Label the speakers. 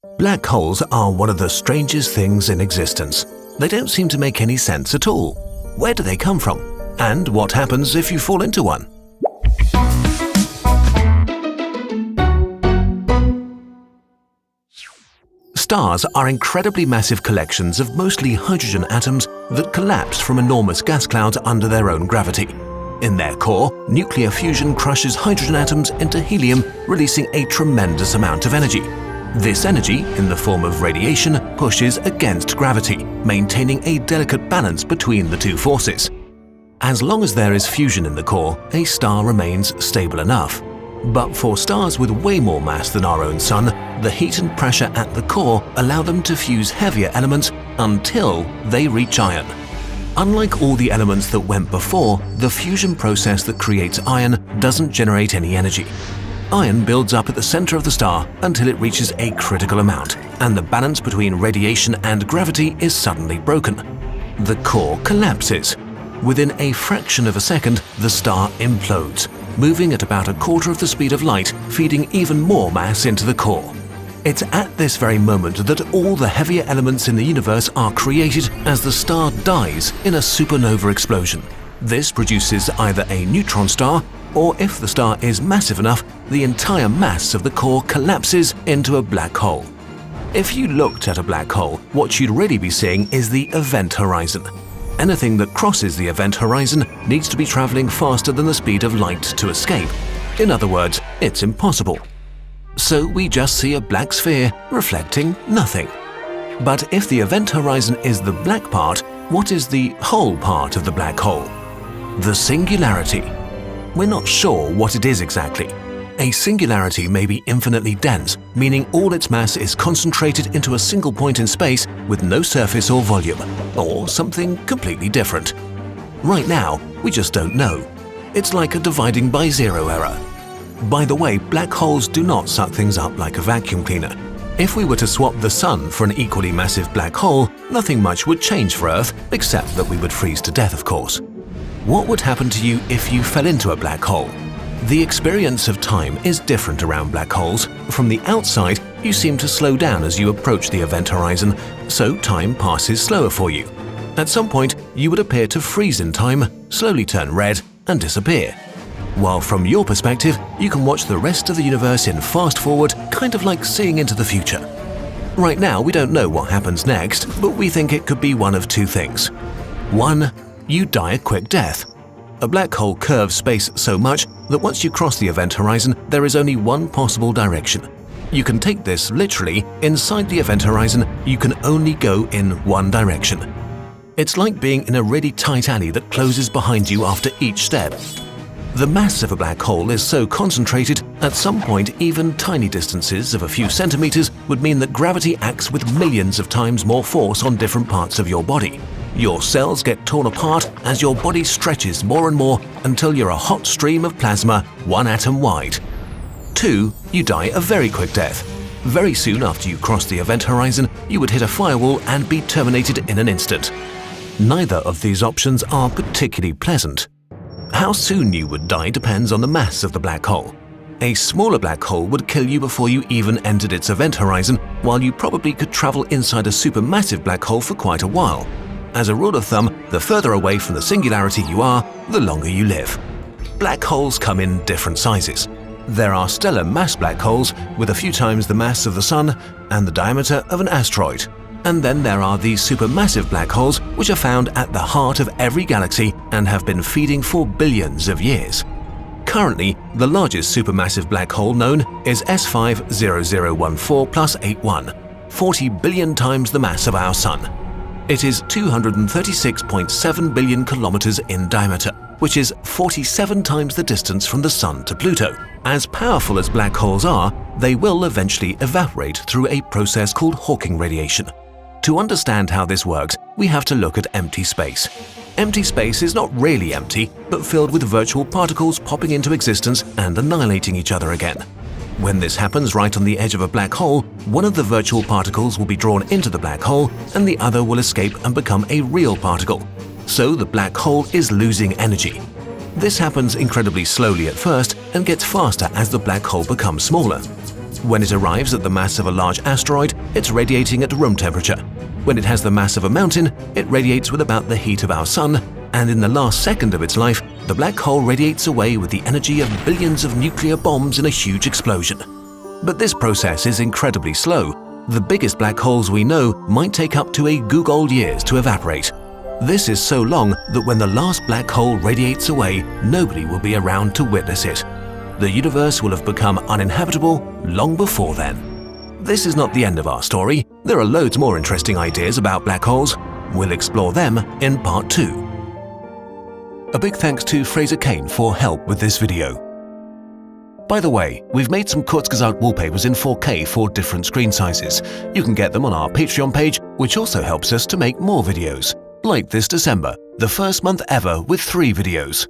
Speaker 1: Black holes are one of the strangest things in existence. They don't seem to make any sense at all. Where do they come from? And what happens if you fall into one? Stars are incredibly massive collections of mostly hydrogen atoms that collapse from enormous gas clouds under their own gravity. In their core, nuclear fusion crushes hydrogen atoms into helium, releasing a tremendous amount of energy. This energy, in the form of radiation, pushes against gravity, maintaining a delicate balance between the two forces. As long as there is fusion in the core, a star remains stable enough. But for stars with way more mass than our own Sun, the heat and pressure at the core allow them to fuse heavier elements until they reach iron. Unlike all the elements that went before, the fusion process that creates iron doesn't generate any energy. Iron builds up at the center of the star until it reaches a critical amount, and the balance between radiation and gravity is suddenly broken. The core collapses. Within a fraction of a second, the star implodes, moving at about a quarter of the speed of light, feeding even more mass into the core. It's at this very moment that all the heavier elements in the universe are created as the star dies in a supernova explosion. This produces either a neutron star, or if the star is massive enough, the entire mass of the core collapses into a black hole. If you looked at a black hole, what you'd really be seeing is the event horizon. Anything that crosses the event horizon needs to be traveling faster than the speed of light to escape. In other words, it's impossible. So we just see a black sphere reflecting nothing. But if the event horizon is the black part, what is the whole part of the black hole? The singularity. We're not sure what it is exactly. A singularity may be infinitely dense, meaning all its mass is concentrated into a single point in space with no surface or volume, or something completely different. Right now, we just don't know. It's like a dividing by zero error. By the way, black holes do not suck things up like a vacuum cleaner. If we were to swap the Sun for an equally massive black hole, nothing much would change for Earth, except that we would freeze to death, of course. What would happen to you if you fell into a black hole? The experience of time is different around black holes. From the outside, you seem to slow down as you approach the event horizon, so time passes slower for you. At some point, you would appear to freeze in time, slowly turn red, and disappear. While from your perspective, you can watch the rest of the universe in fast forward, kind of like seeing into the future. Right now, we don't know what happens next, but we think it could be one of two things. 1. You die a quick death. A black hole curves space so much that once you cross the event horizon, there is only one possible direction. You can take this literally. Inside the event horizon, you can only go in one direction. It's like being in a really tight alley that closes behind you after each step. The mass of a black hole is so concentrated, at some point even tiny distances of a few centimeters would mean that gravity acts with millions of times more force on different parts of your body. Your cells get torn apart as your body stretches more and more until you're a hot stream of plasma, one atom wide. 2. You die a very quick death. Very soon after you cross the event horizon, you would hit a firewall and be terminated in an instant. Neither of these options are particularly pleasant. How soon you would die depends on the mass of the black hole. A smaller black hole would kill you before you even entered its event horizon, while you probably could travel inside a supermassive black hole for quite a while. As a rule of thumb, the further away from the singularity you are, the longer you live. Black holes come in different sizes. There are stellar mass black holes with a few times the mass of the Sun and the diameter of an asteroid. And then there are these supermassive black holes which are found at the heart of every galaxy and have been feeding for billions of years. Currently, the largest supermassive black hole known is S50014+81, 40 billion times the mass of our Sun. It is 236.7 billion kilometers in diameter, which is 47 times the distance from the Sun to Pluto. As powerful as black holes are, they will eventually evaporate through a process called Hawking radiation. To understand how this works, we have to look at empty space. Empty space is not really empty, but filled with virtual particles popping into existence and annihilating each other again. When this happens right on the edge of a black hole, one of the virtual particles will be drawn into the black hole and the other will escape and become a real particle. So the black hole is losing energy. This happens incredibly slowly at first and gets faster as the black hole becomes smaller. When it arrives at the mass of a large asteroid, it's radiating at room temperature. When it has the mass of a mountain, it radiates with about the heat of our Sun, and in the last second of its life, the black hole radiates away with the energy of billions of nuclear bombs in a huge explosion. But this process is incredibly slow. The biggest black holes we know might take up to a googol years to evaporate. This is so long that when the last black hole radiates away, nobody will be around to witness it. The universe will have become uninhabitable long before then. This is not the end of our story. There are loads more interesting ideas about black holes. We'll explore them in part 2. A big thanks to Fraser Cain for help with this video. By the way, we've made some Kurzgesagt wallpapers in 4K for different screen sizes. You can get them on our Patreon page, which also helps us to make more videos. Like this December, the first month ever with 3 videos.